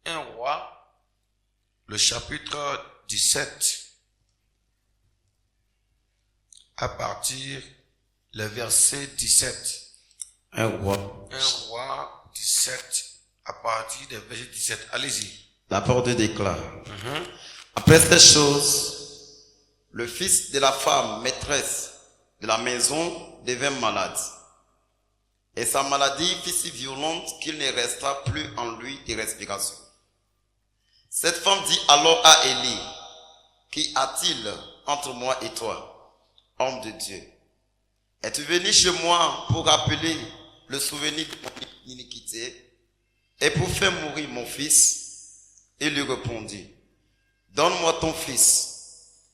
1 Roi, le chapitre 17, à partir le verset 17. 1 Roi. 1 Roi 17, à partir du verset 17. Allez-y. La parole de déclare. Après ces choses, le fils de la femme maîtresse de la maison devint malade. Et sa maladie fut si violente qu'il ne resta plus en lui de respiration. Cette femme dit alors à Élie, qu'y a-t-il entre moi et toi, homme de Dieu? Es-tu venu chez moi pour rappeler le souvenir de mon iniquité et pour faire mourir mon fils? Il lui répondit, donne-moi ton fils.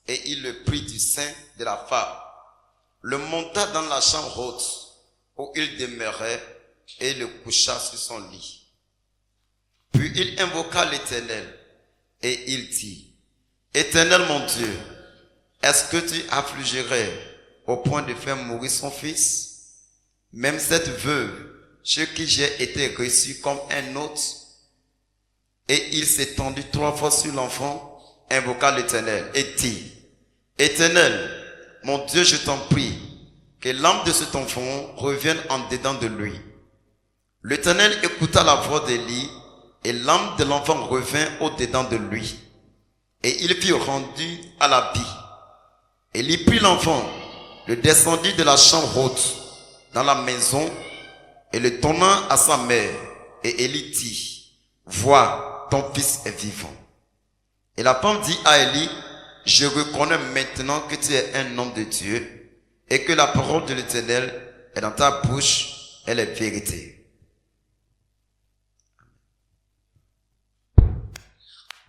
Et il le prit du sein de la femme, le monta dans la chambre haute où il demeurait et le coucha sur son lit. Puis il invoqua l'Éternel et il dit, Éternel mon Dieu, est-ce que tu affligerais au point de faire mourir son fils? Même cette veuve, chez qui j'ai été reçu comme un hôte. Et il s'étendit 3 fois sur l'enfant, invoqua l'Éternel et dit, Éternel, mon Dieu, je t'en prie, que l'âme de cet enfant revienne en dedans de lui. L'Éternel écouta la voix d'Élie, et l'âme de l'enfant revint au dedans de lui. Et il fut rendu à la vie. Élie prit l'enfant, le descendit de la chambre haute dans la maison, et le donna à sa mère. Et Élie dit, vois, ton fils est vivant. Et la femme dit à Élie, je reconnais maintenant que tu es un homme de Dieu, et que la parole de l'Éternel est dans ta bouche, elle est vérité.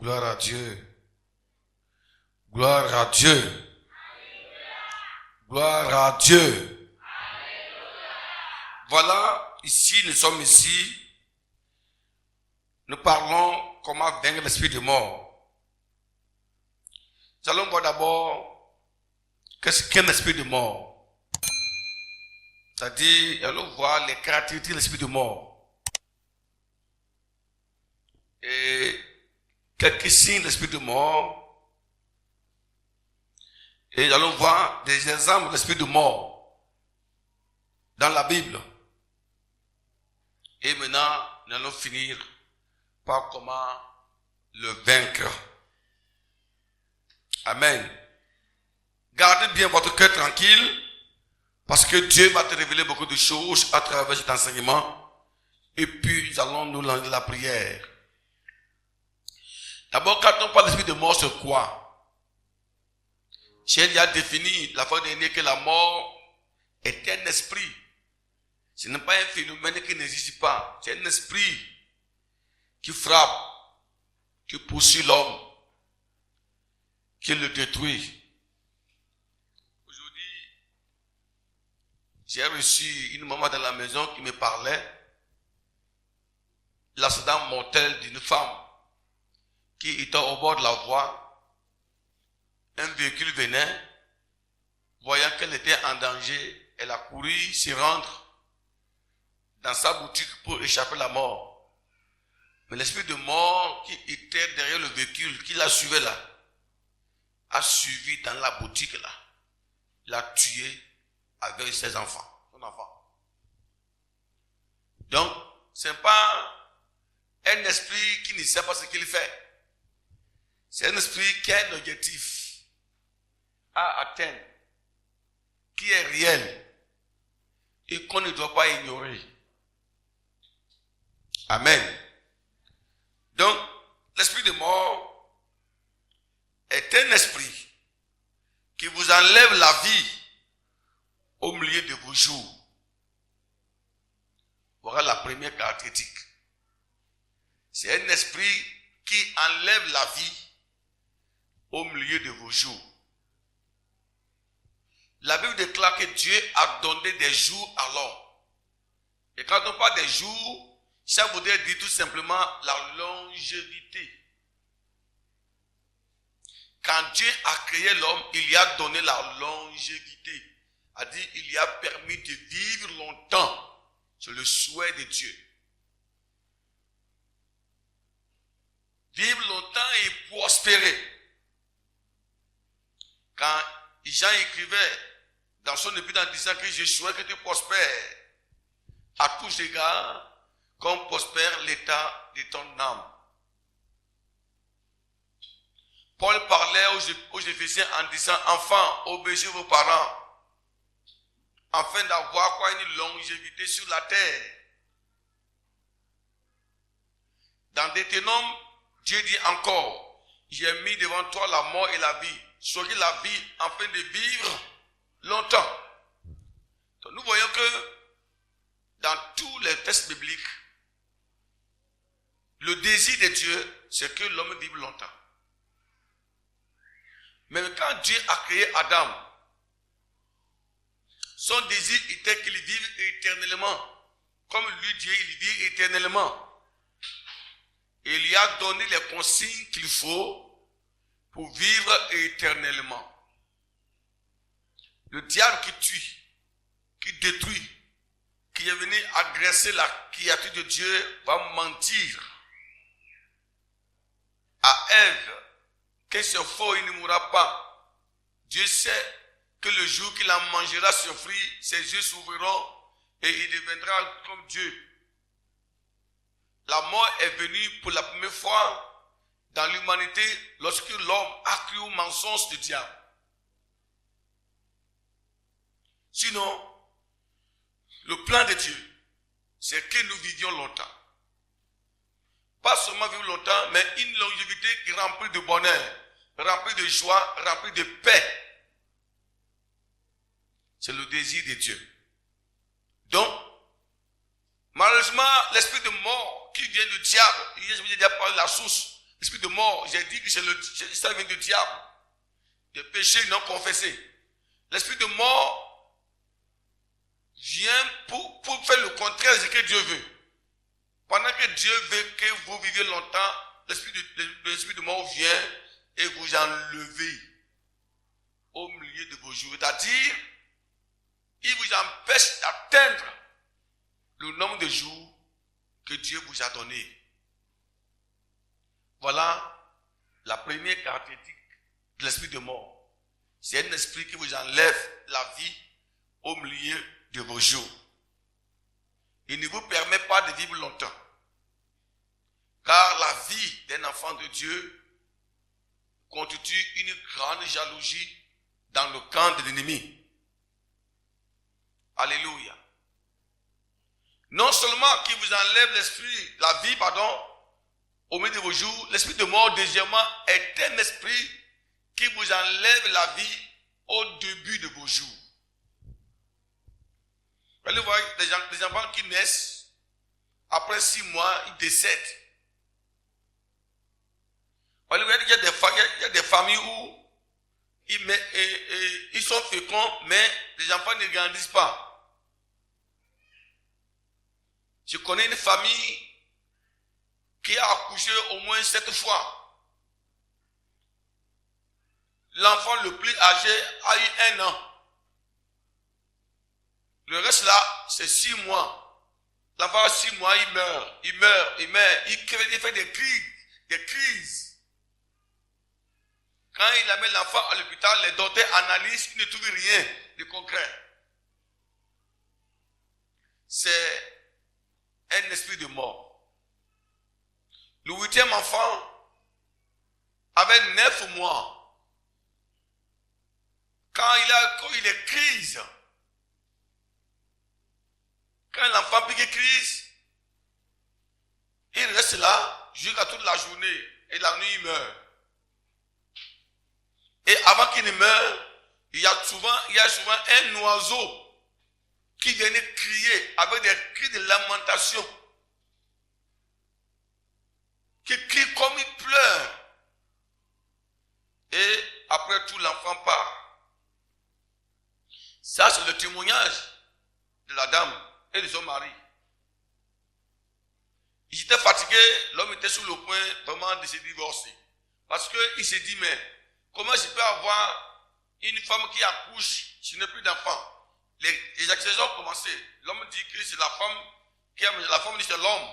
Gloire à Dieu. Gloire à Dieu. Gloire à Dieu. Voilà, ici, nous sommes ici. Nous parlons comment vaincre l'esprit de mort. Nous allons voir d'abord qu'est-ce qu'un esprit de mort. C'est-à-dire, allons voir les caractéristiques de l'esprit de mort. Et quelques signes de l'esprit de mort. Et nous allons voir des exemples de l'esprit de mort dans la Bible. Et maintenant, nous allons finir par comment le vaincre. Amen. Gardez bien votre cœur tranquille, parce que Dieu va te révéler beaucoup de choses à travers cet enseignement. Et puis, nous allons nous lancer la prière. D'abord, quand on parle d'esprit de mort, c'est quoi? J'ai a défini la fois dernière que la mort est un esprit. Ce n'est pas un phénomène qui n'existe pas. C'est un esprit qui frappe, qui poursuit l'homme, qui le détruit. Aujourd'hui, j'ai reçu une maman dans la maison qui me parlait de l'accident mortel d'une femme qui était au bord de la voie. Un véhicule venait, voyant qu'elle était en danger, elle a couru se rendre dans sa boutique pour échapper à la mort. Mais l'esprit de mort qui était derrière le véhicule, qui la suivait là, a suivi dans la boutique là, l'a tué avec ses enfants, son enfant. Donc, ce n'est pas un esprit qui ne sait pas ce qu'il fait. C'est un esprit qui a un objectif à atteindre, qui est réel et qu'on ne doit pas ignorer. Amen. Donc, l'esprit de mort est un esprit qui vous enlève la vie au milieu de vos jours. Voilà la première caractéristique. C'est un esprit qui enlève la vie au milieu de vos jours. La Bible déclare que Dieu a donné des jours à l'homme. Et quand on parle des jours, ça voudrait dire tout simplement la longévité. Quand Dieu a créé l'homme, il lui a donné la longévité. C'est-à-dire, il lui a permis de vivre longtemps. C'est le souhait de Dieu. prospérer. Quand Jean écrivait dans son épître en disant que je souhaite que tu prospères à tous égards, comme prospère l'état de ton âme. Paul parlait aux Éphésiens en disant, enfants, obéissez vos parents, afin d'avoir quoi une longévité sur la terre. Dans Deutéronome, Dieu dit encore, j'ai mis devant toi la mort et la vie. Choisis la vie afin de vivre longtemps. Donc nous voyons que dans tous les textes bibliques, le désir de Dieu, c'est que l'homme vive longtemps. Mais quand Dieu a créé Adam, son désir était qu'il vive éternellement. Comme lui, Dieu, il vit éternellement. Et il lui a donné les consignes qu'il faut pour vivre éternellement. Le diable qui tue, qui détruit, qui est venu agresser la créature de Dieu, va mentir à Ève que c'est faux, il ne mourra pas. Dieu sait que le jour qu'il en mangera ce fruit, ses yeux s'ouvriront et il deviendra comme Dieu. La mort est venue pour la première fois dans l'humanité lorsque l'homme a cru au mensonge du diable. Sinon, le plan de Dieu, c'est que nous vivions longtemps. Pas seulement vivre longtemps, mais une longévité remplie de bonheur, remplie de joie, remplie de paix. C'est le désir de Dieu. Donc, malheureusement, l'esprit de mort qui vient du diable, je vous ai déjà parlé de la source, l'esprit de mort, j'ai dit que ça vient du diable, des péchés non confessés. L'esprit de mort vient pour faire le contraire de ce que Dieu veut. Pendant que Dieu veut que vous viviez longtemps, l'esprit de mort vient et vous enlevez au milieu de vos jours. C'est-à-dire, il vous empêche d'atteindre le nombre de jours que Dieu vous a donné. Voilà la première caractéristique de l'esprit de mort. C'est un esprit qui vous enlève la vie au milieu de vos jours. Il ne vous permet pas de vivre longtemps. Car la vie d'un enfant de Dieu constitue une grande jalousie dans le camp de l'ennemi. Alléluia. Non seulement qu'il vous enlève la vie, au milieu de vos jours, l'esprit de mort, deuxièmement, est un esprit qui vous enlève la vie au début de vos jours. Vous allez voir des enfants qui naissent, après 6 mois, ils décèdent. Vous allez voir, il y a des familles où ils sont féconds, mais les enfants ne grandissent pas. Je connais une famille qui a accouché au moins 7 fois. L'enfant le plus âgé a eu 1 an. Le reste là, c'est 6 mois. L'enfant a 6 mois, il meurt, il fait des crises. Quand il amène l'enfant à l'hôpital, les docteurs analysent, ils ne trouvent rien de concret. C'est un esprit de mort. Le 8e enfant avait 9 mois. Quand il est crise, quand l'enfant pique crise, il reste là jusqu'à toute la journée et la nuit il meurt. Et avant qu'il ne meure, il y a souvent un oiseau qui vient crier avec des cris de lamentation, qui crie comme il pleure. Et après tout, l'enfant part. Ça, c'est le témoignage de la dame et de son mari. Ils étaient fatigués, l'homme était sur le point vraiment de se divorcer. Parce qu'il s'est dit, mais comment je peux avoir une femme qui accouche, je n'ai plus d'enfant? Les accusations ont commencé. L'homme dit que c'est la femme dit c'est l'homme.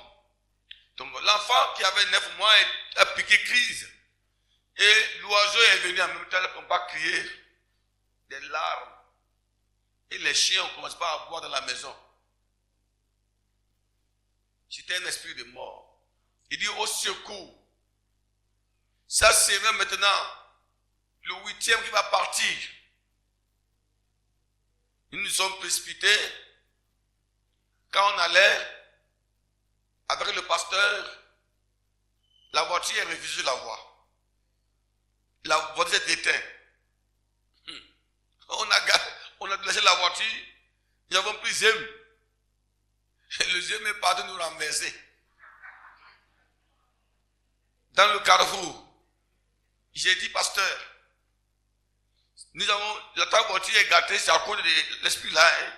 Donc l'enfant qui avait 9 mois a piqué crise. Et l'oiseau est venu en même temps, on va crier des larmes. Et les chiens ne commencent pas à boire dans la maison. C'était un esprit de mort. Il dit au secours. Ça serait maintenant le 8e qui va partir. Nous nous sommes précipités. Quand on allait avec le pasteur, la voiture est refusée de la voir. La voiture est éteinte. On a laissé la voiture, nous avons pris Zem. Et le Zem est parti nous renverser. Dans le carrefour, j'ai dit, pasteur, ta voiture est gâtée, c'est à cause de l'esprit là. Hein.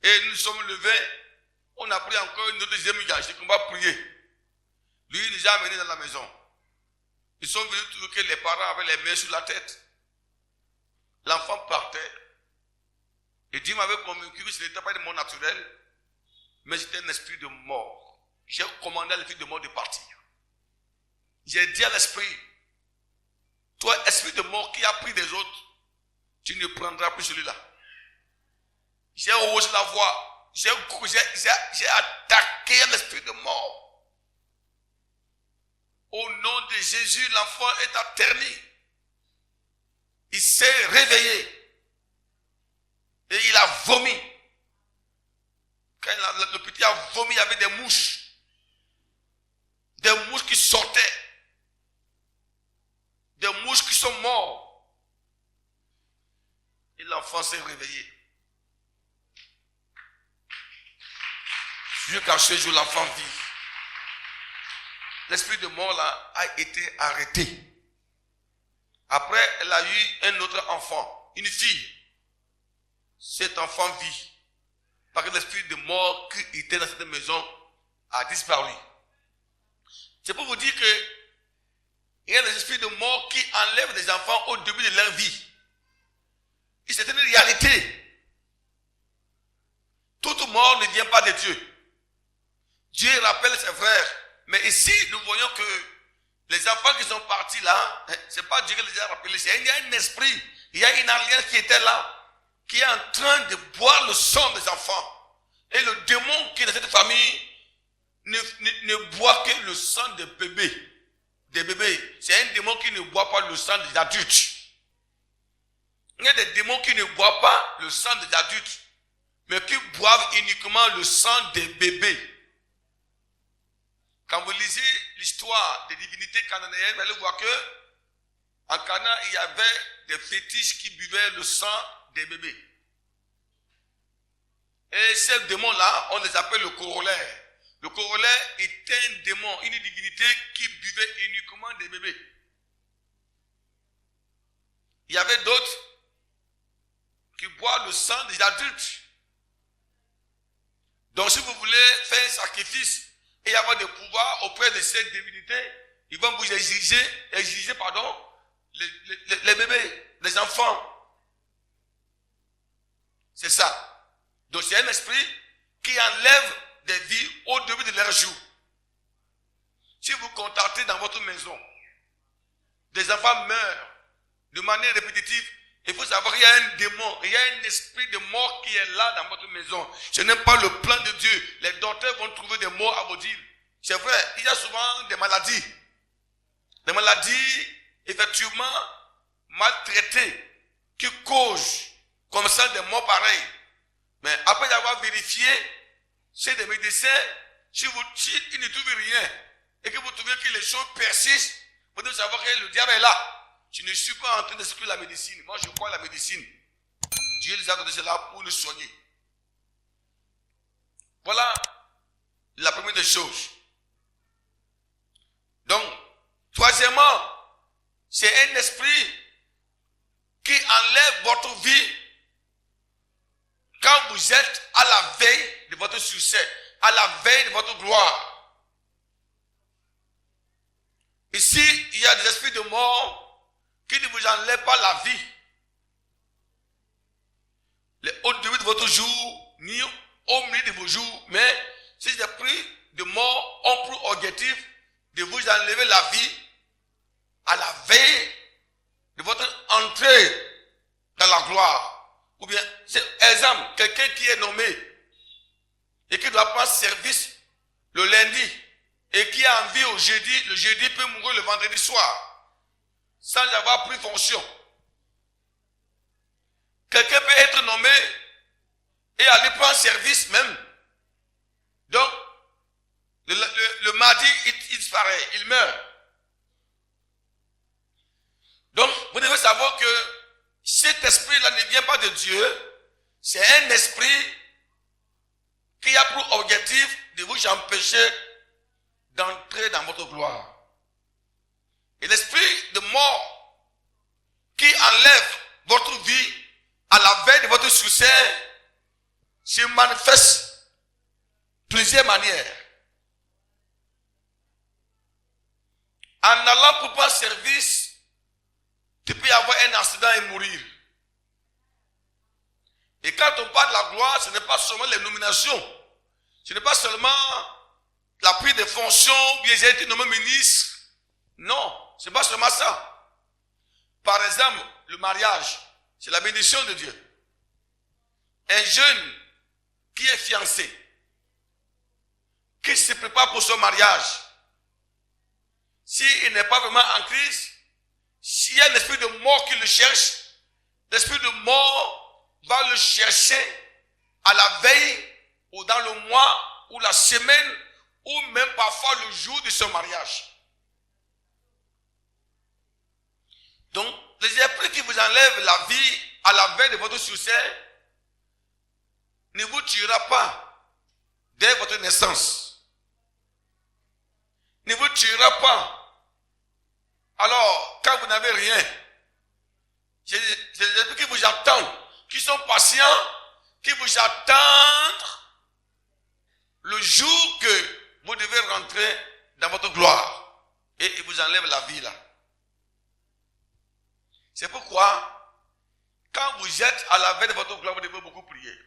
Et nous sommes levés, on a pris encore une deuxième gage, qu'on va prier. Lui, il nous a amenés dans la maison. Ils sont venus trouver que les parents avaient les mains sur la tête. L'enfant partait. Et Dieu m'avait convaincu que ce n'était pas de mort naturel, mais c'était un esprit de mort. J'ai commandé à l'esprit de mort de partir. J'ai dit à l'esprit, toi, esprit de mort qui a pris des autres, tu ne prendras plus celui-là. J'ai haussé la voix. J'ai attaqué l'esprit de mort. Au nom de Jésus, l'enfant est atterni. Il s'est réveillé. Et il a vomi. Quand le petit a vomi, il y avait des mouches. Des mouches qui sortaient. Des mouches qui sont mortes. Et l'enfant s'est réveillé. Jusqu'à ce jour, l'enfant vit. L'esprit de mort là a été arrêté. Après, elle a eu un autre enfant, une fille. Cet enfant vit. Parce que l'esprit de mort qui était dans cette maison a disparu. C'est pour vous dire que il y a des esprits de mort qui enlèvent des enfants au début de leur vie. Et c'est une réalité. Toute mort ne vient pas de Dieu. Dieu rappelle ses frères. Mais ici, nous voyons que les enfants qui sont partis là, c'est pas Dieu qui les a rappelés. Il y a un esprit, il y a une alliance qui était là, qui est en train de boire le sang des enfants. Et le démon qui est dans cette famille ne boit que le sang des bébés. Des bébés. C'est un démon qui ne boit pas le sang des adultes. Il y a des démons qui ne boivent pas le sang des adultes, mais qui boivent uniquement le sang des bébés. Quand vous lisez l'histoire des divinités cananéennes, vous allez voir que en Canaan, il y avait des fétiches qui buvaient le sang des bébés. Et ces démons-là, on les appelle le corollaire. Le corollaire est un démon, une divinité qui buvait uniquement des bébés. Il y avait d'autres qui boivent le sang des adultes. Donc si vous voulez faire un sacrifice et avoir des pouvoirs auprès de cette divinité, ils vont vous exiger les bébés, les enfants. C'est ça. Donc c'est un esprit qui enlève des vies au début de leur jour. Si vous contactez dans votre maison, des enfants meurent de manière répétitive, il faut savoir qu'il y a un démon, il y a un esprit de mort qui est là dans votre maison. Ce n'est pas le plan de Dieu. Les docteurs vont trouver des morts à vous dire. C'est vrai, il y a souvent des maladies. Des maladies, effectivement, maltraitées, qui causent comme ça des morts pareils. Mais après avoir vérifié chez des médecins, si ils ne trouvent rien, et que vous trouvez que les choses persistent, vous devez savoir que le diable est là. Je ne suis pas en train d'exclure la médecine. Moi, je crois à la médecine. Dieu les a donné cela pour nous soigner. Voilà la première des choses. Donc, troisièmement, c'est un esprit qui enlève votre vie quand vous êtes à la veille de votre succès, à la veille de votre gloire. Ici, il y a des esprits de mort qui ne vous enlèvent pas la vie. Au début de votre jour, ni au milieu de vos jours, mais ces esprits de mort ont pour objectif de vous enlever la vie à la veille de votre entrée dans la gloire. Ou bien, c'est exemple, quelqu'un qui est nommé et qui doit prendre service le lundi et qui a envie au jeudi, le jeudi peut mourir le vendredi soir sans avoir pris fonction. Quelqu'un peut être nommé et aller prendre service même. Donc, le mardi, il disparaît, il meurt. Donc, vous devez savoir que cet esprit-là ne vient pas de Dieu. C'est un esprit qui a pour objectif de vous empêcher d'entrer dans votre gloire. Et l'esprit de mort qui enlève votre vie à la veille de votre succès se manifeste de plusieurs manières. En allant pour prendre service, tu peux avoir un accident et mourir. Et quand on parle de la gloire, ce n'est pas seulement les nominations. Ce n'est pas seulement la prise de fonctions, bien j'ai été nommé ministre. Non, ce n'est pas seulement ça. Par exemple, le mariage, c'est la bénédiction de Dieu. Un jeune qui est fiancé, qui se prépare pour son mariage, s'il n'est pas vraiment en Christ, s'il y a un esprit de mort qui le cherche, l'esprit de mort va le chercher à la veille ou dans le mois ou la semaine ou même parfois le jour de son mariage. Donc, les esprits qui vous enlèvent la vie à la veille de votre succès ne vous tuera pas dès votre naissance. Ne vous tuera pas. Alors, quand vous n'avez rien, c'est les esprits qui vous attendent, qui sont patients, qui vous attendent le jour que vous devez rentrer dans votre gloire. Et ils vous enlèvent la vie là. C'est pourquoi, quand vous êtes à la veille de votre gloire, vous devez beaucoup prier.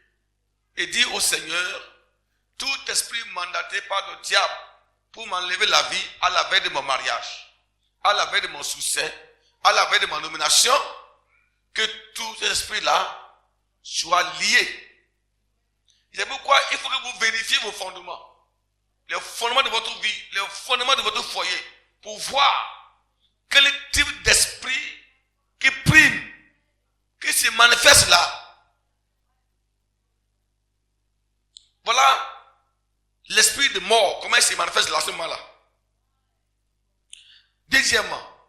Et dire au Seigneur, tout esprit mandaté par le diable pour m'enlever la vie à la veille de mon mariage, à la veille de mon succès, à la veille de ma nomination, que tout cet esprit-là soit lié. C'est pourquoi il faut que vous vérifiez vos fondements. Les fondements de votre vie, les fondements de votre foyer, pour voir quel type d'esprit qui prime, qui se manifeste là. Voilà l'esprit de mort, comment il se manifeste là, à ce moment-là. Deuxièmement,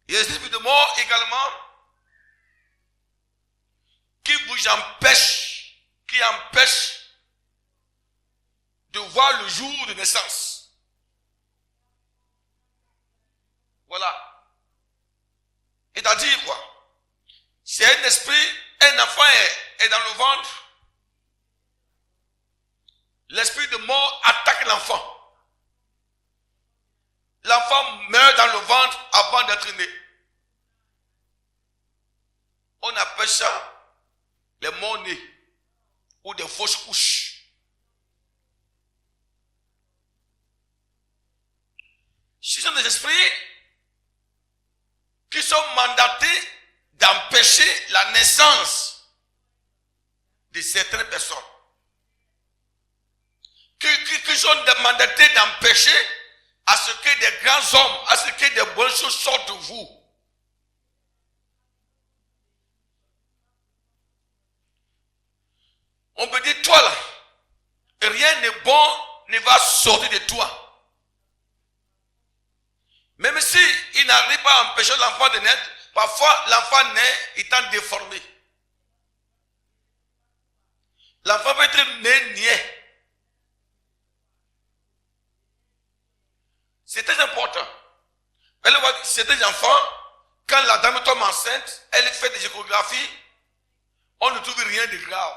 il y a l'esprit de mort également qui vous empêche, qui empêche de voir le jour de naissance. Voilà. C'est-à-dire quoi? C'est un esprit, un enfant est dans le ventre. L'esprit de mort attaque l'enfant. L'enfant meurt dans le ventre avant d'être né. On appelle ça les morts-nés ou des fausses couches. Ce sont des esprits qui sont mandatés d'empêcher la naissance de certaines personnes. Qui sont mandatés d'empêcher à ce que des grands hommes, à ce que des bonnes choses sortent de vous. On peut dire, toi là, rien de bon ne va sortir de toi. Même si il n'arrive pas à empêcher l'enfant de naître, parfois l'enfant naît étant déformé. L'enfant peut être né niais. C'est très important. Elle voit certains enfants, quand la dame tombe enceinte, elle fait des échographies, on ne trouve rien de grave.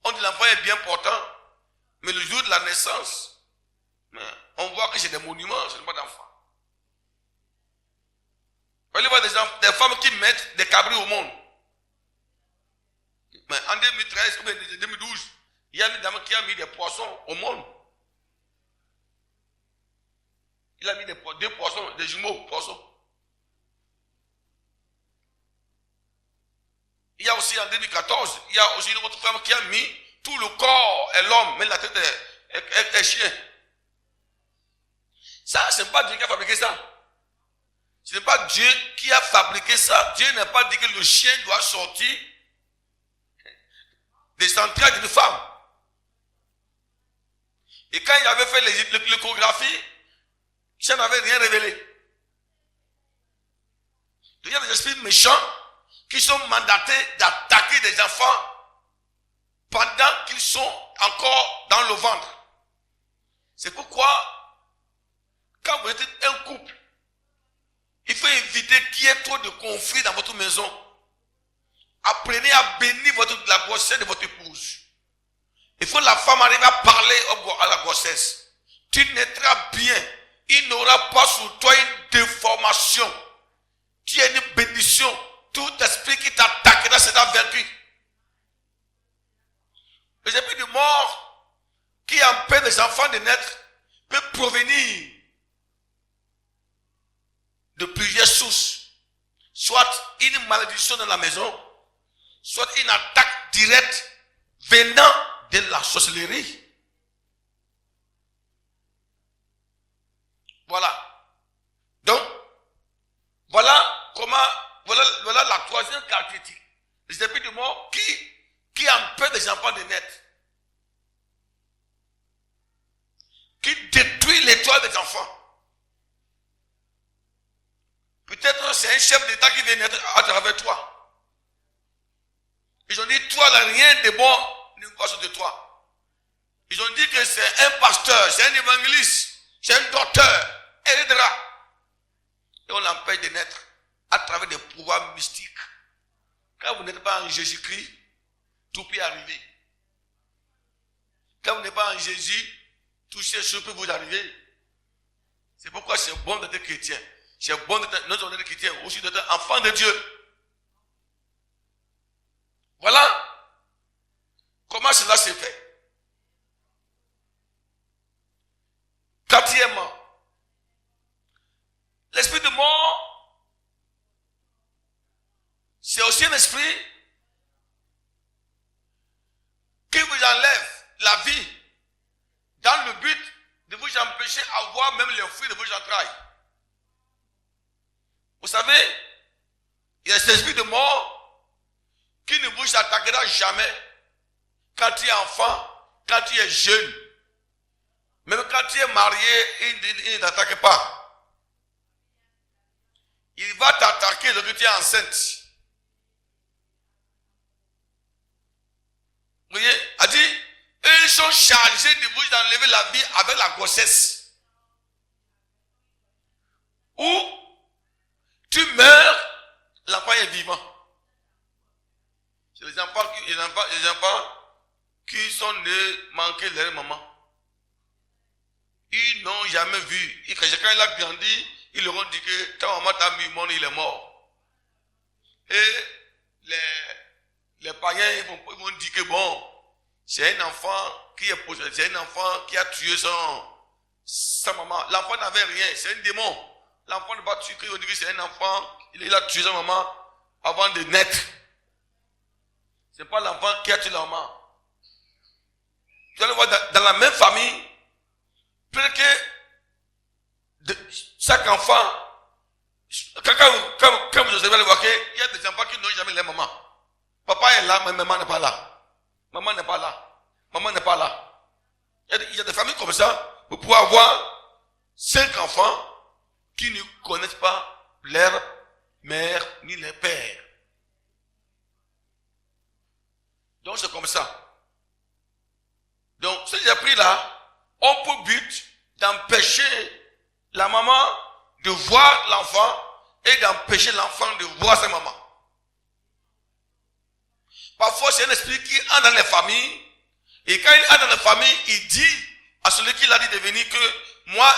On dit l'enfant est bien portant, mais le jour de la naissance, on voit que c'est des monuments, ce n'est pas d'enfants. Elle voit des femmes qui mettent des cabris au monde. Mais en 2013 ou 2012, il y a une dame qui a mis des poissons au monde. Il a mis deux poissons, des jumeaux poissons. Il y a aussi en 2014, il y a aussi une autre femme qui a mis tout le corps est l'homme, mais la tête est chien. Ça, ce n'est pas Dieu qui a fabriqué ça. Ce n'est pas Dieu qui a fabriqué ça. Dieu n'a pas dit que le chien doit sortir des entrailles d'une femme. Et quand il avait fait l'échographie, ça n'avait rien révélé. Il y a des esprits méchants qui sont mandatés d'attaquer des enfants pendant qu'ils sont encore dans le ventre. C'est pourquoi, quand vous êtes un couple, il faut éviter qu'il y ait trop de conflits dans votre maison. Apprenez à bénir la grossesse de votre épouse. Il faut que la femme arrive à parler à la grossesse. Tu naîtras bien. Il n'aura pas sur toi une déformation. Tu es une bénédiction. Tout esprit qui t'attaquera sera vaincu. Les esprits de mort qui empêchent les enfants de naître peuvent provenir de plusieurs sources. Soit une malédiction dans la maison, soit une attaque directe venant de la sorcellerie. Voilà. Donc, voilà comment, voilà la troisième caractéristique. Les esprits de mort qui empêchent les enfants de naître. Qui détruit l'étoile des enfants. Peut-être c'est un chef d'État qui vient naître à travers toi. Ils ont dit, toi, là, rien de bon ne passe de toi. Ils ont dit que c'est un pasteur, c'est un évangéliste, c'est un docteur, etc. Et on l'empêche de naître à travers des pouvoirs mystiques. Quand vous n'êtes pas en Jésus-Christ, tout peut arriver. Quand vous n'êtes pas en Jésus, toutes ces choses peuvent vous arriver. C'est pourquoi c'est bon d'être chrétien. C'est bon d'être notre chrétien, aussi d'être enfant de Dieu. Voilà comment cela s'est fait. Quatrièmement, l'esprit de mort, c'est aussi un esprit qui vous enlève la vie dans le but de vous empêcher d'avoir même les fruits de vos entrailles. Vous savez, il y a cet esprit de mort qui ne vous attaquera jamais quand tu es enfant, quand tu es jeune. Même quand tu es marié, il ne t'attaque pas. Il va t'attaquer lorsque tu es enceinte. Vous voyez, a dit, eux, ils sont chargés de vous enlever la vie avec la grossesse. Ou tu meurs, l'enfant est vivant. C'est les enfants qui sont nés manquer leur maman. Ils n'ont jamais vu. Et quand il a grandi, ils leur ont dit que ta maman t'a mis mon, il est mort. Et les païens ils vont dire que bon, c'est un enfant qui est possédé, c'est un enfant qui a tué sa maman. L'enfant n'avait rien, c'est un démon. L'enfant ne va pas tuer, on dit que c'est un enfant, il a tué sa maman avant de naître. Ce n'est pas l'enfant qui a tué la maman. Tu vas le voir dans la même famille, peut-être que chaque enfant, quand vous observez le voir il y a des enfants qui n'ont jamais leur maman. Papa est là, mais maman n'est pas là. Maman n'est pas là. Maman n'est pas là. Il y a des familles comme ça, vous pouvez avoir 5 enfants qui ne connaissent pas leur mère ni leur père. Donc c'est comme ça. Donc, ces esprits-là ont pour but d'empêcher la maman de voir l'enfant et d'empêcher l'enfant de voir sa maman. Parfois, c'est un esprit qui entre dans les familles, et quand il entre dans la famille, il dit à celui qui l'a dit de venir que moi,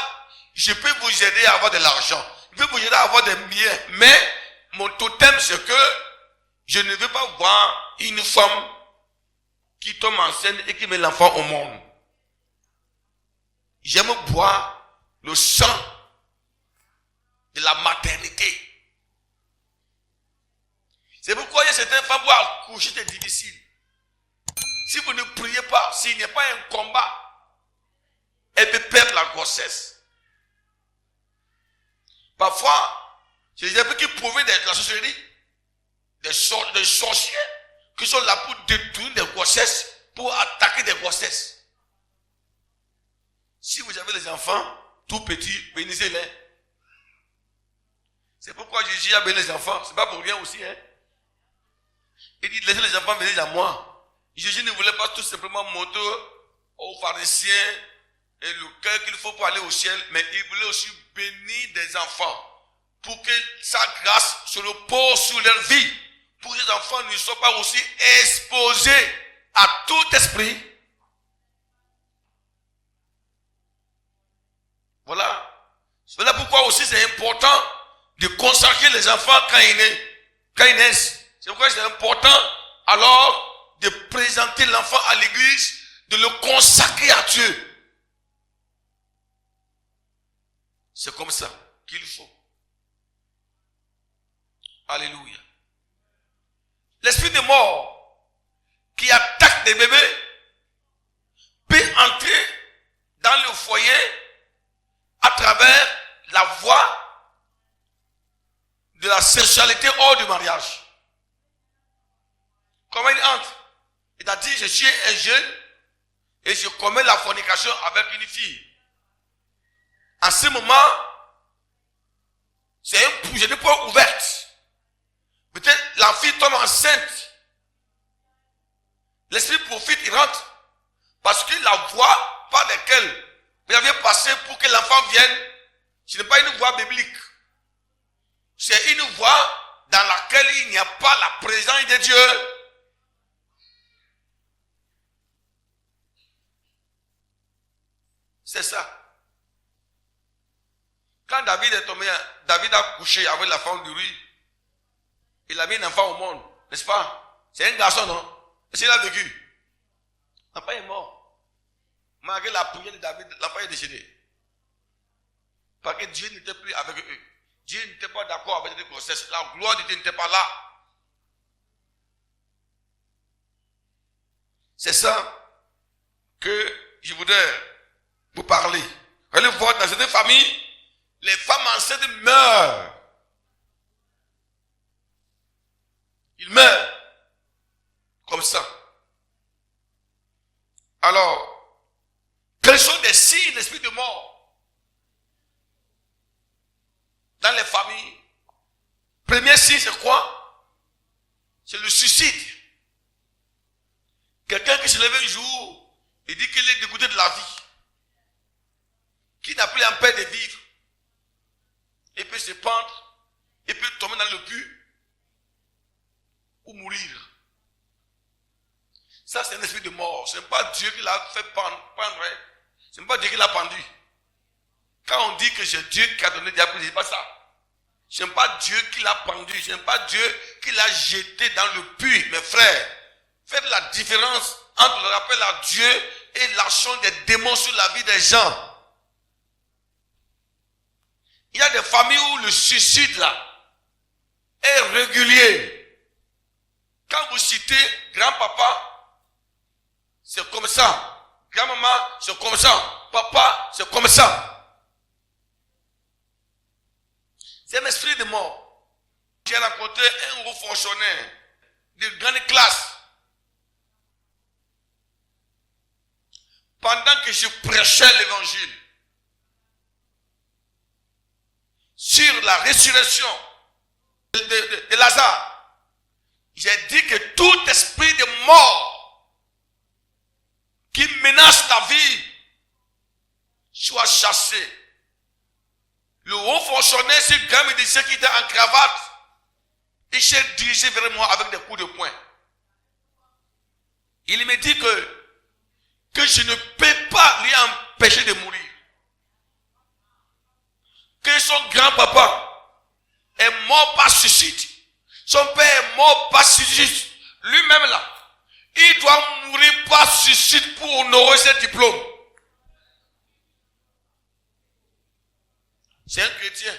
je peux vous aider à avoir de l'argent, je peux vous aider à avoir des biens, mais mon totem, c'est que je ne veux pas voir une femme qui tombe enceinte et qui met l'enfant au monde. J'aime boire le sang de la maternité. C'est pourquoi il y a certaines femmes où accoucher c'est difficile. Si vous ne priez pas, s'il n'y a pas un combat, elle peut perdre la grossesse. Parfois, c'est des gens qui proviennent de la sorcellerie, des sorciers qui sont là pour détruire des grossesses, pour attaquer des grossesses. Si vous avez les enfants, tout petits, bénissez-les. C'est pourquoi Jésus a béni les enfants. C'est pas pour rien aussi. Hein? Il dit, laissez les enfants venir à moi. Jésus ne voulait pas tout simplement montrer aux pharisiens et le cœur qu'il faut pour aller au ciel, mais il voulait aussi bénir des enfants pour que sa grâce se repose sur leur vie, pour que les enfants ne soient pas aussi exposés à tout esprit. Voilà. Voilà pourquoi aussi c'est important de consacrer les enfants quand ils naissent. C'est pourquoi c'est important alors de présenter l'enfant à l'église, de le consacrer à Dieu. C'est comme ça qu'il faut. Alléluia. L'esprit de mort qui attaque des bébés peut entrer dans le foyer à travers la voie de la sexualité hors du mariage. Comment il entre? Il a dit, je suis un jeune et je commets la fornication avec une fille. En ce moment, c'est une porte ouverte. Peut-être la fille tombe enceinte. L'esprit profite, il rentre. Parce que la voie par laquelle vous avez passé pour que l'enfant vienne, ce n'est pas une voie biblique. C'est une voie dans laquelle il n'y a pas la présence de Dieu. C'est ça. Quand David est tombé, David a couché avec la femme d'Uri. Il a mis un enfant au monde, n'est-ce pas? C'est un garçon, non? Est-ce qu'il a vécu? L'enfant est mort. Malgré la prière de David, l'enfant est décédé. Parce que Dieu n'était plus avec eux. Dieu n'était pas d'accord avec les grossesses. La gloire de Dieu n'était pas là. C'est ça que je voudrais vous parler. Allez voir dans cette famille, les femmes enceintes meurent. Ils meurent. Comme ça. Alors, quels sont les signes d'esprit de mort dans les familles? Premier signe, c'est quoi? C'est le suicide. Quelqu'un qui se lève un jour et dit qu'il est dégoûté de la vie, qui n'a plus en paix de vivre, il peut se pendre, il peut tomber dans le puits ou mourir. Ça, c'est un esprit de mort. Ce n'est pas Dieu qui l'a fait pendre. Ce n'est pas Dieu qui l'a pendu. Quand on dit que c'est Dieu qui a donné diable, ce n'est pas ça. Ce n'est pas Dieu qui l'a pendu. Ce n'est pas Dieu qui l'a jeté dans le puits. Mes frères, faites la différence entre le rappel à Dieu et l'action des démons sur la vie des gens. Il y a des familles où le suicide là est régulier. Quand vous citez grand-papa, c'est comme ça. Grand-maman, c'est comme ça. Papa, c'est comme ça. C'est un esprit de mort. J'ai rencontré un haut fonctionnaire de grande classe. Pendant que je prêchais l'évangile sur la résurrection de Lazare, j'ai dit que tout esprit de mort qui menace ta vie soit chassé. Le haut fonctionnaire, ce grand médecin qui était en cravate, il s'est dirigé vers moi avec des coups de poing. Il me dit que je ne peux pas lui empêcher de mourir. Que son grand-papa est mort par suicide. Son père est mort par suicide. Lui-même là, il doit mourir par suicide pour honorer ses diplômes. C'est un chrétien.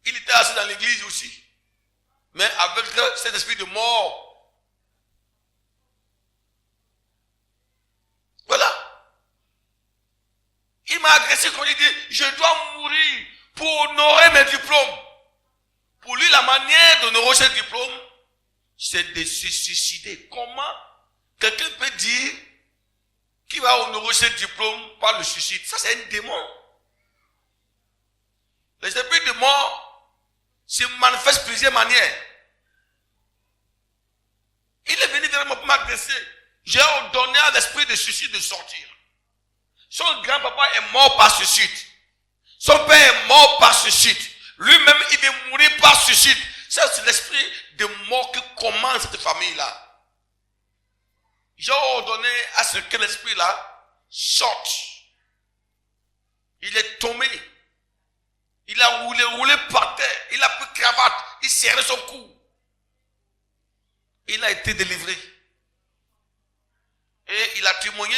Il était assis dans l'église aussi. Mais avec cet esprit de mort. Voilà. Il m'a agressé quand il dit, je dois mourir pour honorer mes diplômes. Pour lui, la manière d'honorer ce diplôme, c'est de se suicider. Comment quelqu'un peut dire qu'il va honorer ce diplôme par le suicide? Ça, c'est un démon. Les esprits de mort se manifestent de plusieurs manières. Il est venu vraiment pour m'agresser. J'ai ordonné à l'esprit de suicide de sortir. Son grand-papa est mort par suicide. Son père est mort par suicide. Lui-même, il veut mourir par suicide. Ça, c'est l'esprit de mort qui commande cette famille-là. J'ai ordonné à ce que l'esprit-là sorte. Il est tombé. Il a roulé par terre. Il a pris cravate. Il serrait son cou. Il a été délivré. Et il a témoigné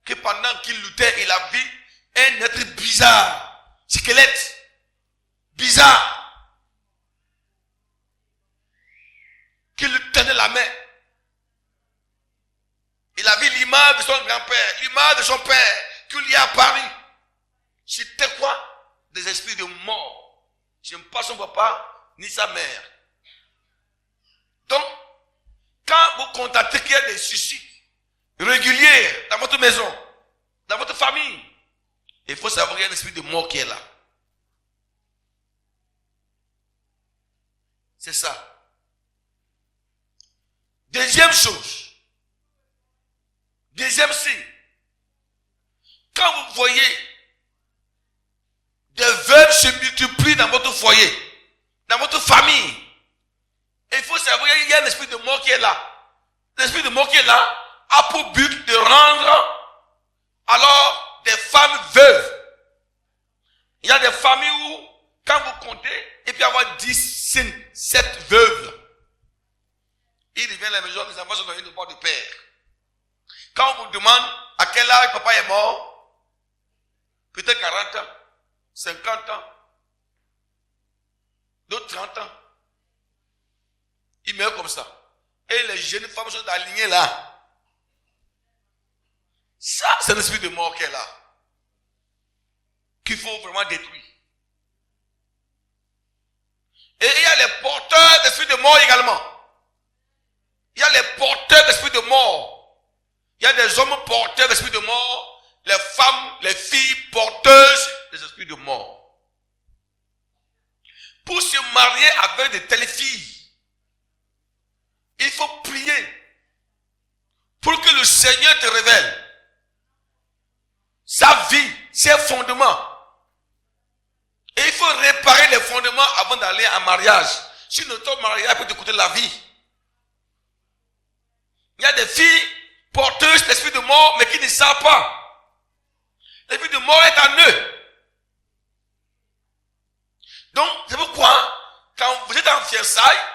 que pendant qu'il luttait, il a vu un être bizarre. Squelette. Bizarre. Qui lui tenait la main. Il a vu l'image de son grand-père, l'image de son père, qui lui a apparu. C'était quoi? Des esprits de mort. Je n'aime pas son papa, ni sa mère. Donc, quand vous constatez qu'il y a des suicides réguliers dans votre maison, dans votre famille, il faut savoir qu'il y a un esprit de mort qui est là. C'est ça. Deuxième chose. Deuxième signe. Quand vous voyez des veuves se multiplient dans votre foyer, dans votre famille, il faut savoir qu'il y a un esprit de mort qui est là. L'esprit de mort qui est là a pour but de rendre alors des femmes veuves. Il y a des familles où, quand vous comptez, il peut y avoir 10, 7 veuves. Il revient à la maison, les enfants sont dans une bord de père. Quand on vous demande à quel âge papa est mort, peut-être 40 ans, 50 ans, d'autres 30 ans. Il meurt comme ça. Et les jeunes femmes sont alignées là. Ça, c'est l'esprit de mort qui est là. Qu'il faut vraiment détruire. Et il y a les porteurs d'esprit de mort également. Il y a les porteurs d'esprit de mort. Il y a des hommes porteurs d'esprit de mort. Les femmes, les filles porteuses des esprits de mort. Pour se marier avec de telles filles, il faut prier pour que le Seigneur te révèle sa vie, ses fondements. Et il faut réparer les fondements avant d'aller en mariage. Sinon, ton mariage peut te coûter la vie. Il y a des filles porteuses d'esprit de mort, mais qui ne savent pas. L'esprit de mort est en eux. Donc, c'est pourquoi, quand vous êtes en fiançailles,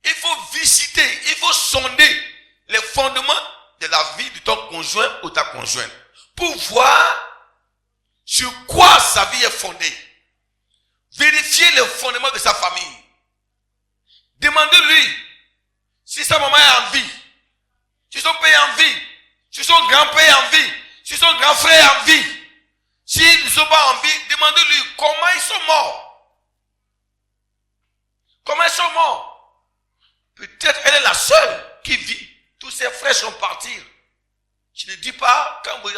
il faut visiter, il faut sonder les fondements de la vie de ton conjoint ou ta conjointe. Pour voir sur quoi sa vie est fondée. Vérifier les fondements de sa famille. Demandez-lui si sa maman est en vie, si son père est en vie, si son grand-père est en vie, si son grand frère est en vie. S'ils ne sont pas en vie, demandez-lui comment ils sont morts. Comment ils sont morts? Peut-être elle est la seule qui vit. Tous ses frères sont partis. Je ne dis pas, quand vous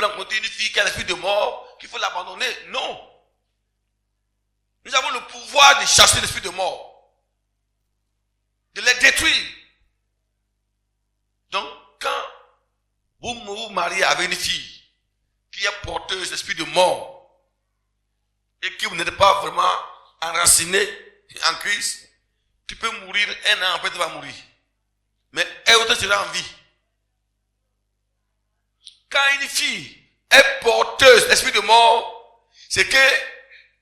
rencontrez une fille qui a l'esprit de mort, qu'il faut l'abandonner. Non. Nous avons le pouvoir de chasser l'esprit de mort. De les détruire. Donc, quand vous vous mariez avec une fille qui est porteuse d'esprit de mort et que vous n'êtes pas vraiment enraciné en Christ, tu peux mourir 1 an après tu vas mourir. Mais elle autre sera en vie. Quand une fille est porteuse d'esprit de mort, c'est que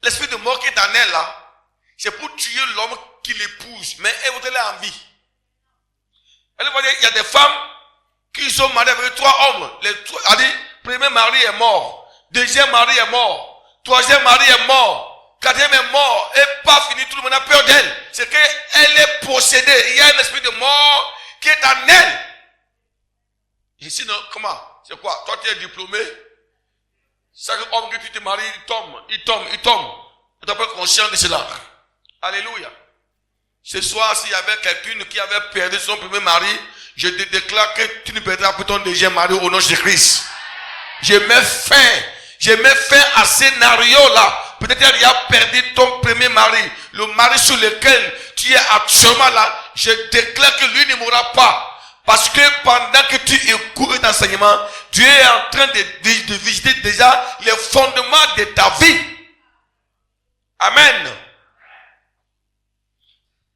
l'esprit de mort qui est en elle là, c'est pour tuer l'homme qui l'épouse, mais elle autre est en vie. Elle va dire, il y a des femmes qui sont mariées avec 3 hommes. Le premier mari est mort, deuxième mari est mort, troisième mari est mort, quatrième est mort et pas fini, tout le monde a peur d'elle. C'est qu'elle est possédée. Il y a un esprit de mort qui est en elle. Et sinon, comment? C'est quoi? Toi, tu es diplômé. Chaque homme que tu te maries, il tombe. Tu n'es pas conscient de cela. Alléluia. Ce soir, s'il y avait quelqu'un qui avait perdu son premier mari, je te déclare que tu ne perdras pas ton deuxième mari au nom de Christ. Je mets fin à ce scénario-là. Peut-être qu'il a perdu ton premier mari, le mari sur lequel tu es actuellement là. Je déclare que lui ne mourra pas. Parce que pendant que tu écoutes l'enseignement, Dieu est en train de visiter déjà les fondements de ta vie. Amen.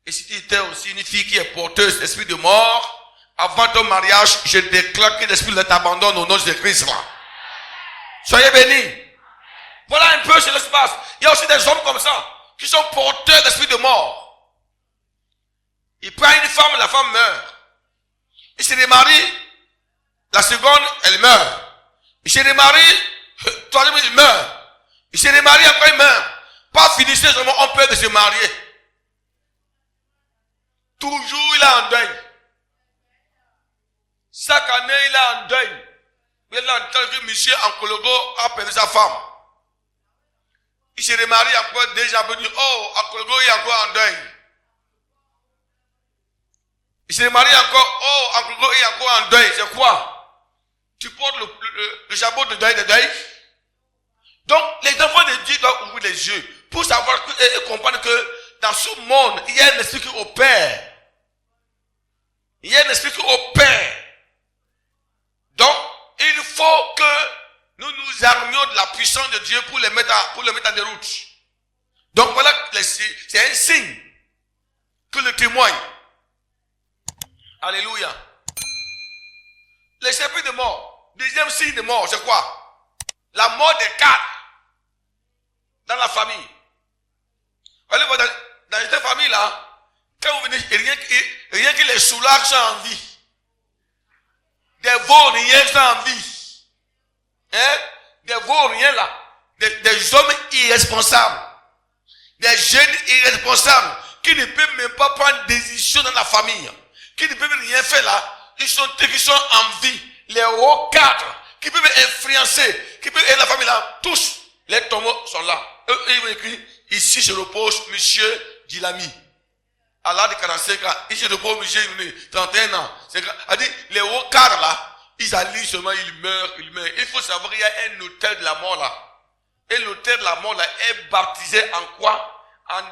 Et si tu étais aussi une fille qui est porteuse d'esprit de mort, avant ton mariage, je déclare que l'esprit t'abandonne au nom de Christ là. Soyez bénis. Voilà un peu ce qui se passe. Il y a aussi des hommes comme ça, qui sont porteurs d'esprit de mort. Il prend une femme, la femme meurt. Il se remarie, la seconde, elle meurt. Il se remarie, troisième, il meurt. Il se remarie, après il meurt. Pas fini, ces hommes ont peur de se marier. Toujours il est en deuil. Chaque année, il est en deuil. Il est en deuil que monsieur Ankologo a perdu sa femme. Il se remarie encore déjà pour dire, oh, Ankologo est encore en deuil. Il se marie encore, oh, Ankologo est encore en deuil. C'est quoi? Tu portes le chapeau de deuil. Donc, les enfants de Dieu doivent ouvrir les yeux pour savoir et comprendre que dans ce monde, il y a un esprit qui opère. Il y a un esprit qui opère. Donc, il faut que nous nous armions de la puissance de Dieu pour le mettre en déroute. Donc voilà, c'est un signe que le témoigne. Alléluia. Les esprits de mort. Deuxième signe de mort, c'est quoi? La mort des quatre dans la famille. Allez voir dans cette famille-là, quand vous venez, rien que les soulages sont en vie. Des vauriens sont en vie. Hein? Des vauriens là. Des hommes irresponsables. Des jeunes irresponsables qui ne peuvent même pas prendre des décisions dans la famille. Qui ne peuvent rien faire là. Ils sont en vie. Les hauts cadres qui peuvent influencer, qui peuvent aider la famille là. Tous les tombeaux sont là. Eux, ils vont écrire, ici se repose monsieur Dilami. À l'âge de 45 ans, il se repose monsieur 31 ans. C'est-à-dire, les hauts cadres là, ils allient seulement, ils meurent. Il faut savoir qu'il y a un autel de la mort là. Et l'autel de la mort là est baptisé en quoi? En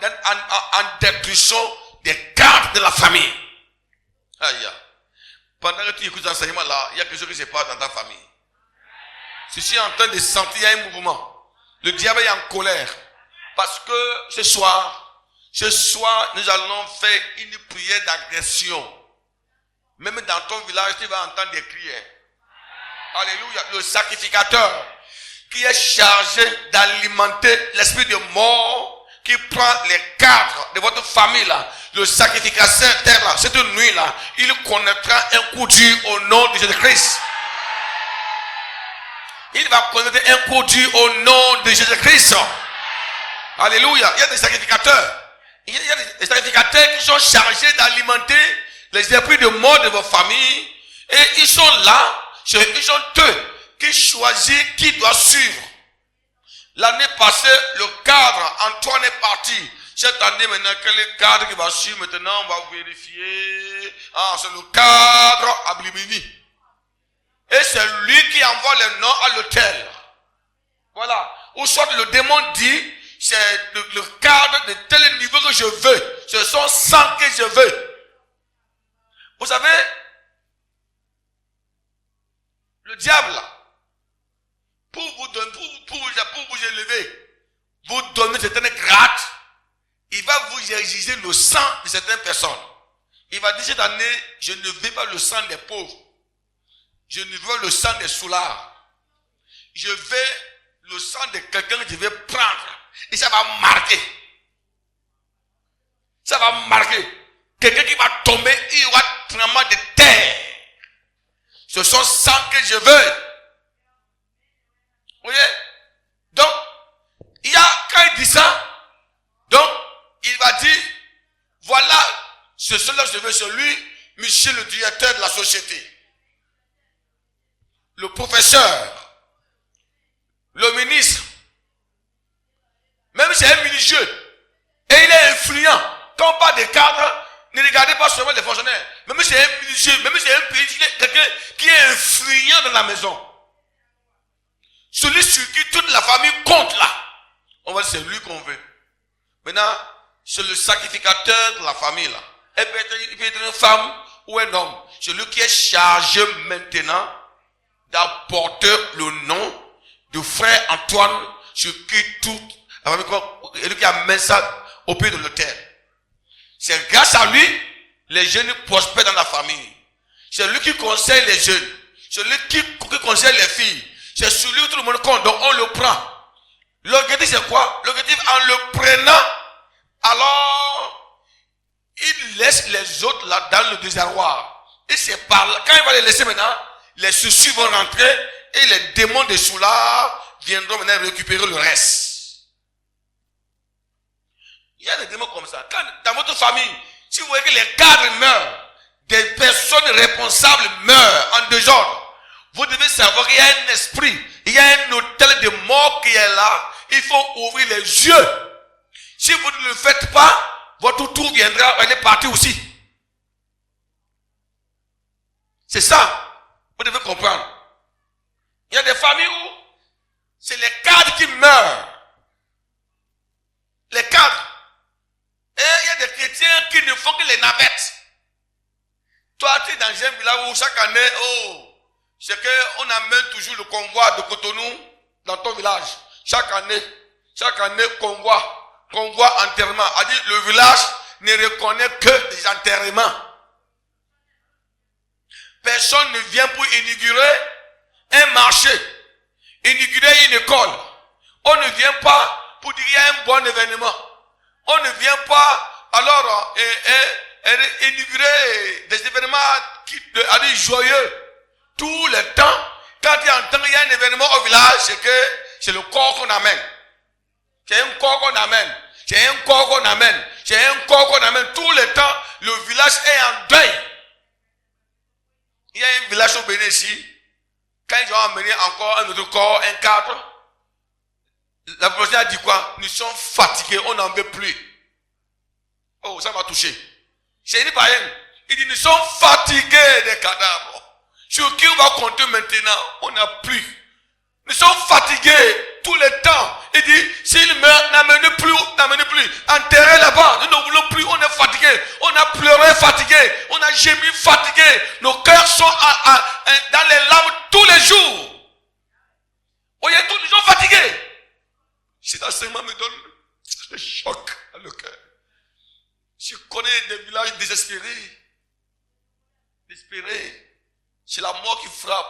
destruction des cadres de la famille. Aïe. Pendant que tu écoutes l'enseignement là, il y a quelque chose qui se passe dans ta famille. Si tu es en train de sentir un mouvement, le diable est en colère. Parce que ce soir, nous allons faire une prière d'agression. Même dans ton village, tu vas entendre des cris. Alléluia. Le sacrificateur qui est chargé d'alimenter l'esprit de mort, qui prend les cadres de votre famille là, le sacrificateur là, cette nuit là, il connaîtra un coup dur au nom de Jésus-Christ. Il va connaître un coup dur au nom de Jésus-Christ. Alléluia. Il y a des sacrificateurs. Il y a des sacrificateurs qui sont chargés d'alimenter les esprits de mort de vos familles. Et ils sont là, ils sont eux qui choisissent qui doit suivre. L'année passée, le cadre, Antoine est parti. Cette année, maintenant, quel est le cadre qui va suivre? Maintenant, on va vérifier. Ah, c'est le cadre Ablimini. Et c'est lui qui envoie les noms à l'hôtel. Voilà. Ou soit le démon dit, c'est le cadre de tel niveau que je veux. Ce sont 100 que je veux. Vous savez, le diable, pour vous élever, vous donner certaines grâces, il va vous exiger le sang de certaines personnes. Il va dire cette année, je ne veux pas le sang des pauvres. Je ne veux le sang des soulards. Je veux le sang de quelqu'un que je vais prendre. Et ça va marquer. Ça va marquer. Quelqu'un qui va tomber, il aura tremblement de terre. Ce sont sang que je veux. Vous voyez? Donc, il y a, quand il dit ça, Ce seul je veux, c'est lui, monsieur le directeur de la société. Le professeur, le ministre, même si c'est un religieux, et il est influent. Quand on parle des cadres, ne regardez pas seulement les fonctionnaires. Même si c'est un religieux, même si c'est un pays, quelqu'un qui est influent dans la maison. Celui sur qui toute la famille compte là. On va dire c'est lui qu'on veut. Maintenant, c'est le sacrificateur de la famille là. Il peut être une femme ou un homme. C'est lui qui est chargé maintenant d'apporter le nom de frère Antoine sur qui toute la famille compte. Et lui qui amène ça au pied de l'autel. C'est grâce à lui, les jeunes prospèrent dans la famille. C'est lui qui conseille les jeunes. C'est lui qui conseille les filles. C'est celui où tout le monde compte. Donc on le prend. L'objectif c'est quoi? L'objectif en le prenant, alors il laisse les autres là dans le désarroi. Et c'est par là, quand il va les laisser maintenant, les soucis vont rentrer et les démons des soulards viendront maintenant récupérer le reste. Il y a des démons comme ça. Quand, dans votre famille, si vous voyez que les cadres meurent, des personnes responsables meurent en désordre, vous devez savoir qu'il y a un esprit, il y a un hôtel de mort qui est là. Il faut ouvrir les yeux. Si vous ne le faites pas, votre tour viendra, elle est partie aussi. C'est ça. Vous devez comprendre. Il y a des familles où c'est les cadres qui meurent. Les cadres. Et il y a des chrétiens qui ne font que les navettes. Toi, tu es dans un village où chaque année, c'est qu'on amène toujours le convoi de Cotonou dans ton village. Chaque année, convoi enterrement. C'est-à-dire, le village ne reconnaît que des enterrements. Personne ne vient pour inaugurer un marché, inaugurer une école. On ne vient pas pour dire qu'il y a un bon événement. On ne vient pas alors inaugurer des événements joyeux. Tout le temps, quand tu entends qu'il y a un événement au village, c'est que c'est le corps qu'on amène. C'est un corps qu'on amène. C'est un corps qu'on amène. C'est un corps qu'on amène. Tout le temps, le village est en deuil. Il y a un village au Bénin ici. Quand ils ont amené encore un autre corps, un cadre, la prochaine a dit quoi? Nous sommes fatigués, on n'en veut plus. Oh, ça m'a touché. C'est une païenne. Il dit, nous sommes fatigués des cadavres. Sur qui on va compter maintenant? On n'a plus. Nous sommes fatigués tout le temps. Il dit, s'il meurt, n'amenez plus. Enterrez là-bas. Nous ne voulons plus. On est fatigués. On a pleuré fatigué. On a gémi fatigué. Nos cœurs sont dans les larmes tous les jours. On est tous les jours fatigués. Cet enseignement me donne un choc à le cœur. Je connais des villages désespérés. C'est la mort qui frappe.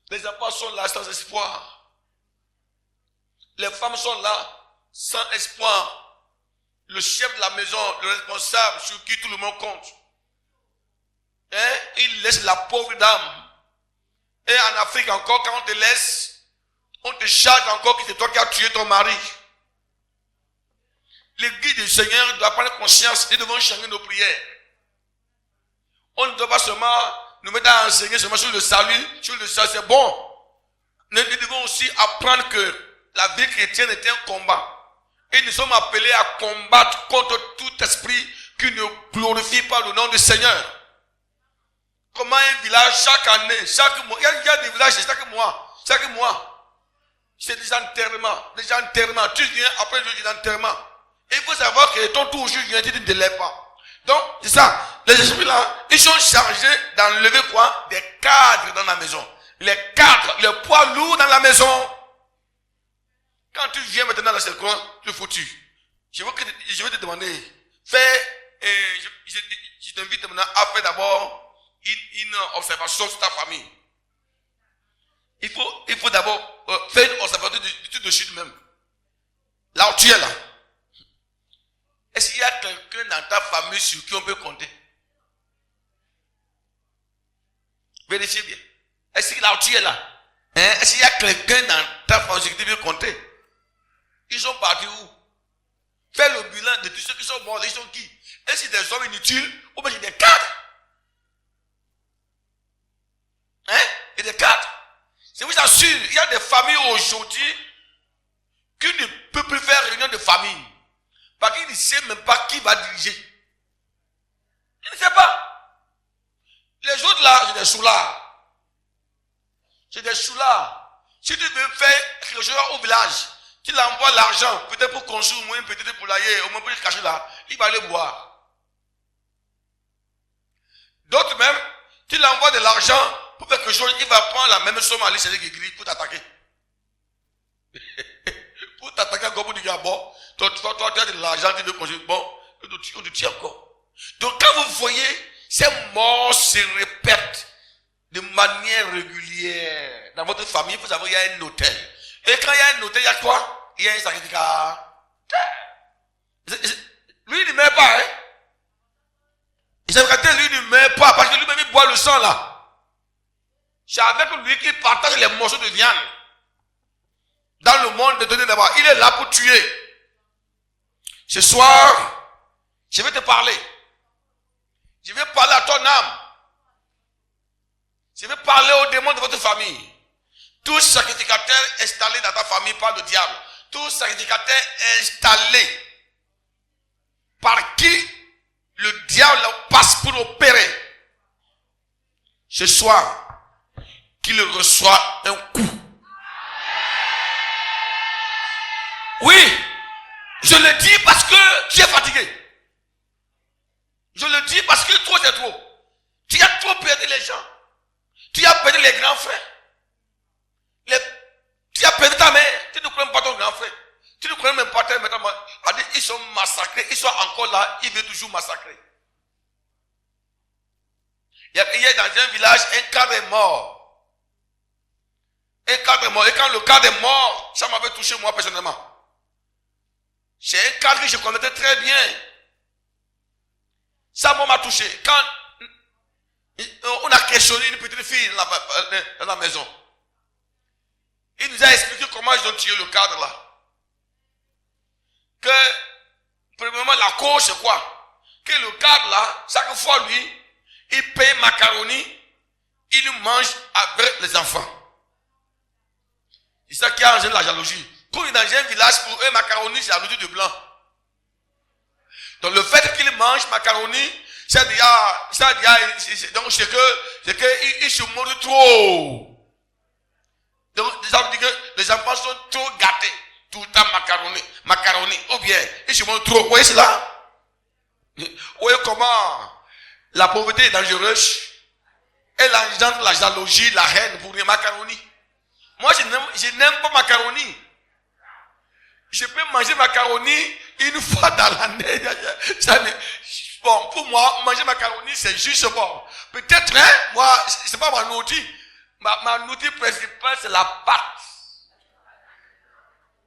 Les enfants sont là sans espoir. Les femmes sont là sans espoir. Le chef de la maison, le responsable sur qui tout le monde compte, il laisse la pauvre dame. Et en Afrique encore, quand on te laisse, on te charge encore que c'est toi qui as tué ton mari. L'église du Seigneur doit prendre conscience et devons changer nos prières. On ne doit pas seulement nous mettre à enseigner seulement sur le salut, c'est bon. Nous devons aussi apprendre que la vie chrétienne est un combat. Et nous sommes appelés à combattre contre tout esprit qui ne glorifie pas le nom du Seigneur. Comment un village, chaque année, chaque mois, il y a des villages chaque mois, c'est des enterrements. Tu viens après le jour d'enterrement. Et il faut savoir que ton tour juste vient, tu ne te lèves pas. Donc, c'est ça. Les esprits là, ils sont chargés d'enlever quoi? Des cadres dans la maison. Les cadres, le poids lourd dans la maison. Quand tu viens maintenant dans ce coin, tu es foutu. Je vais te demander, je t'invite maintenant à faire d'abord une observation sur ta famille. Il faut d'abord faire une observation de suite même. Là où tu es là. Est-ce qu'il y a quelqu'un dans ta famille sur qui on peut compter? Vérifiez bien. Est-ce que là où tu es là? Est-ce qu'il y a quelqu'un dans ta famille sur qui tu peux compter? Ils sont partis où? Fais le bilan de tous ceux qui sont morts. Ils sont qui? Et c'est des hommes inutiles, ou bien c'est des cadres. Hein? Et des cadres. Je vous assure, il y a des familles aujourd'hui qui ne peuvent plus faire réunion de famille. Parce qu'ils ne savent même pas qui va diriger. Ils ne savent pas. Les autres là, c'est des soulards. C'est des soulards. Si tu veux faire quelque chose au village, tu l'envoies l'argent, peut-être pour construire au moins une petite poulailler, au moins pour le cacher là, il va aller boire. D'autres même, tu l'envoies de l'argent pour faire quelque chose, il va prendre la même somme à aller chez l'église pour t'attaquer. Pour t'attaquer encore pour dire, bon, toi, tu as de l'argent, tu veux construire, bon, on te tue encore. Donc quand vous voyez, ces morts se répètent de manière régulière. Dans votre famille, vous savez, il y a un hôtel. Et quand il y a un hôtel, il y a quoi? Il y a un sacrificat. Lui, il ne meurt pas, hein? Le sacrificateur, lui, ne meurt pas, parce que lui-même, il boit le sang, là. C'est avec lui qu'il partage les morceaux de viande. Dans le monde de donner d'abord. Il est là pour tuer. Ce soir, je vais te parler. Je vais parler à ton âme. Je vais parler aux démons de votre famille. Tout sacrificateur installé dans ta famille par le diable. Tout sacrificateur installé par qui le diable passe pour opérer. Ce soir, qu'il reçoit un coup. Oui, je le dis parce que tu es fatigué. Je le dis parce que trop c'est trop. Tu as trop perdu les gens. Tu as perdu les grands frères. Tu as perdu ta mère. Tu ne connais pas ton grand frère. Tu ne connais même pas ta mère. Ils sont massacrés. Ils sont encore là. Ils veulent toujours massacrer. Il y a dans un village un cadre est mort. Un cadre est mort. Et quand le cadre est mort, ça m'avait touché moi personnellement. C'est un cadre que je connaissais très bien. Ça m'a touché. Quand on a questionné une petite fille dans la maison, il nous a expliqué comment ils ont tué le cadre là. Que, premièrement, la cause c'est quoi? Que le cadre là, chaque fois lui, il paye macaroni, il mange avec les enfants. C'est ça qui a engendré la jalousie. Quand il est dans un village, pour eux, macaroni, c'est jalousie de blanc. Donc le fait qu'il mange macaroni, donc c'est que il se montre trop. Donc ça veut dire que les enfants sont trop gâtés. Tout le temps macaroni, ou bien ils se montrent trop. Vous voyez cela? Vous voyez comment la pauvreté est dangereuse? Elle engendre la jalousie, la haine pour les macaronis. Moi je n'aime pas macaroni. Je peux manger macaroni une fois dans l'année. Bon, pour moi, manger macaroni, c'est juste bon. Peut-être, hein, moi, c'est pas mon outil. Ma outil principal, c'est la pâte.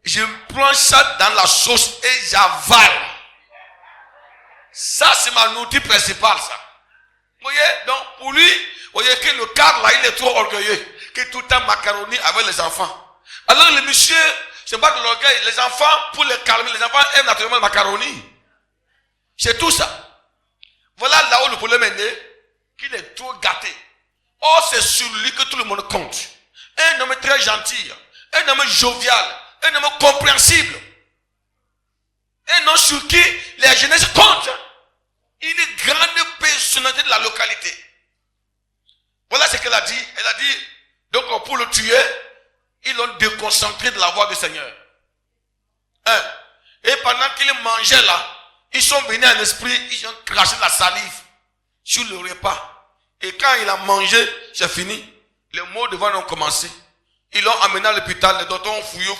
Je prends ça dans la sauce et j'avale. Ça, c'est mon outil principal, ça. Vous voyez? Donc, pour lui, vous voyez que le cadre, là, il est trop orgueilleux. Que tout le temps macaroni avec les enfants. Alors, le monsieur, c'est pas de l'orgueil. Les enfants, pour les calmer, les enfants aiment naturellement le macaroni. C'est tout ça. Voilà là où le problème est né, qu'il est trop gâté. Or, c'est sur lui que tout le monde compte. Un homme très gentil, un homme jovial, un homme compréhensible. Un homme sur qui les jeunesses comptent. Une grande personnalité de la localité. Voilà ce qu'elle a dit. Elle a dit, donc pour le tuer, ils l'ont déconcentré de la voix du Seigneur. Et pendant qu'il mangeait là, ils sont venus en esprit, ils ont craché la salive sur le repas. Et quand il a mangé, c'est fini. Les mots de voix ont commencé. Ils l'ont amené à l'hôpital, les docteurs ont fouillé,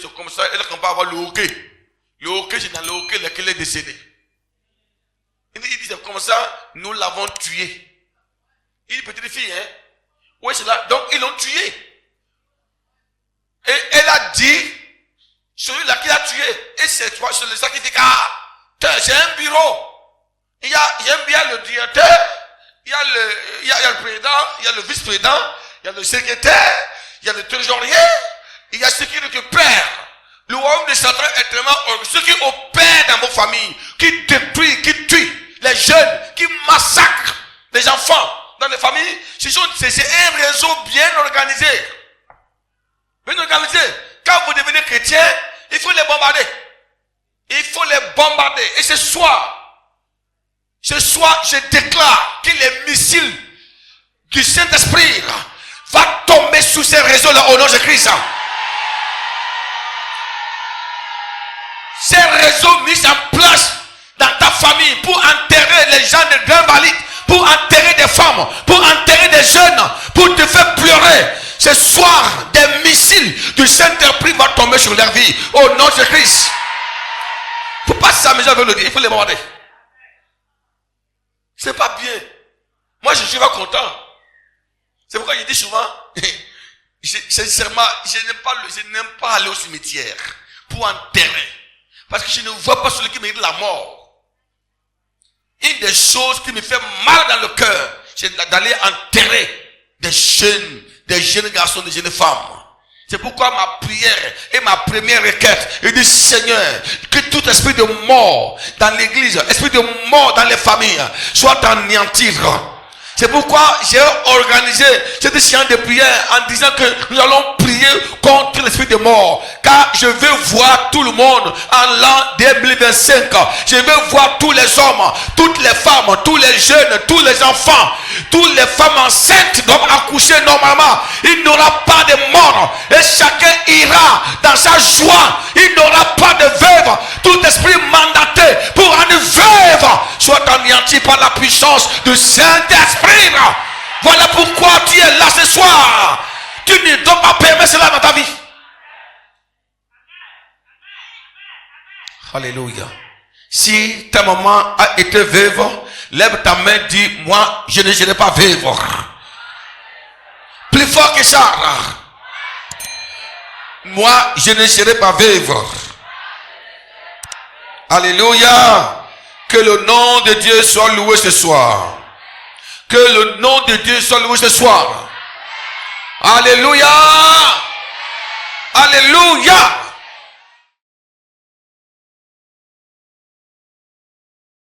c'est comme ça, elle ne peut pas avoir le hockey. Le hockey, c'est dans le hockey lequel est décédé. Il dit, c'est comme ça, nous l'avons tué. Il dit, petite fille, hein. Oui, c'est là. Donc, ils l'ont tué. Et elle a dit, celui-là qui a tué, et c'est toi, c'est le sacrificat. C'est un bureau. Il y a le directeur, il y a le président, il y a le vice-président, il y a le secrétaire, il y a le trésorier, il y a ceux qui récupèrent. Le royaume de Satan est tellement, ceux qui opèrent dans vos familles, qui détruisent, qui tuent. C'est un réseau bien organisé. Bien organisé. Quand vous devenez chrétien, il faut les bombarder. Il faut les bombarder. Et ce soir, je déclare que les missiles du Saint-Esprit vont tomber sur ces réseaux-là au nom de Christ. Ces réseaux mis en place dans ta famille pour enterrer les gens d'invalides, pour enterrer des femmes, pour enterrer des jeunes, pour te faire pleurer. Ce soir, des missiles du Saint-Esprit vont tomber sur leur vie au nom de Christ. Il ne faut pas s'amuser avec le Dieu, il faut les bombarder. C'est pas bien. Moi, je suis pas content. C'est pourquoi je dis souvent, sincèrement, je n'aime pas aller au cimetière pour enterrer. Parce que je ne vois pas celui qui mérite la mort. Une des choses qui me fait mal dans le cœur, c'est d'aller enterrer des jeunes garçons, des jeunes femmes. C'est pourquoi ma prière et ma première requête, je dis Seigneur, que tout esprit de mort dans l'église, esprit de mort dans les familles, soit anéanti. C'est pourquoi j'ai organisé cette séance de prière en disant que nous allons prier contre l'esprit de mort. Car je veux voir tout le monde en l'an 2025. Je veux voir tous les hommes, toutes les femmes, tous les jeunes, tous les enfants, toutes les femmes enceintes doivent accoucher normalement. Il n'y aura pas de mort et chacun ira dans sa joie. Il n'y aura pas de veuve. Tout esprit mandaté pour une veuve soit anéanti par la puissance du Saint-Esprit. Voilà pourquoi tu es là ce soir. Tu ne dois pas permettre cela dans ta vie. Alléluia. Si ta maman a été veuve, lève ta main, dis moi je ne serai pas veuve. Plus fort que ça. Moi je ne serai pas veuve. Alléluia. Que le nom de Dieu soit loué ce soir. Que le nom de Dieu soit loué ce soir. Alléluia. Alléluia.